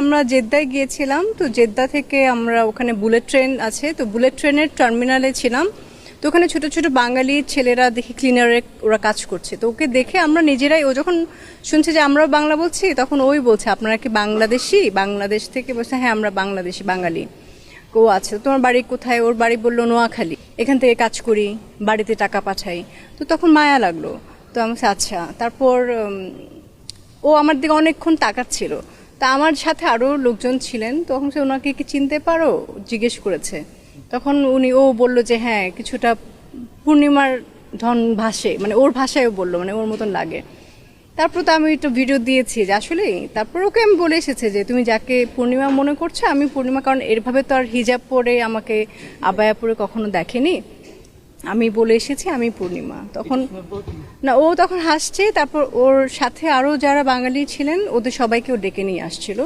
আমরা জেদ্দায় গিয়েছিলাম। তো জেদ্দা থেকে আমরা ওখানে বুলেট ট্রেন আছে, তো বুলেট ট্রেনের টার্মিনালে ছিলাম। তো ওখানে ছোট ছোট বাঙালি ছেলেরা দেখি ক্লিনারে ওরা কাজ করছে। তো ওকে দেখে আমরা নিজেরাই, ও যখন শুনছে যে আমরাও বাংলা বলছি তখন ওই বলছে আপনারা কি বাংলাদেশি, বাংলাদেশ থেকে বলছে হ্যাঁ আমরা বাংলাদেশি বাঙালি। ও আচ্ছা তোমার বাড়ি কোথায়? ওর বাড়ি বললো নোয়াখালী, এখান থেকে কাজ করি, বাড়িতে টাকা পাঠাই। তো তখন মায়া লাগলো। তো আমি বলছি আচ্ছা। তারপর ও আমার দিকে অনেকক্ষণ তাকাচ্ছিল। তা আমার সাথে আরও লোকজন ছিলেন, তখন সে ওনাকে কি চিনতে পারো জিজ্ঞেস করেছে। তখন ও বলল যে হ্যাঁ কিছুটা পূর্ণিমার ধন ভাষে, মানে ওর ভাষায়ও বললো, মানে ওর মতন লাগে। তারপর তো আমি একটু ভিডিও দিয়েছি যে আসলেই। তারপর ওকে আমি বলে এসেছে যে তুমি যাকে পূর্ণিমা মনে করছো আমি পূর্ণিমা, কারণ এরভাবে তো আর হিজাব পরে আমাকে আবায়া পরে কখনো দেখেনি। আমি বলে এসেছি আমি পূর্ণিমা। তখন না, ও তখন হাসছে। তারপর ওর সাথে আরও যারা বাঙালি ছিলেন ওদের সবাইকে ও ডেকে নিয়ে আসছিল।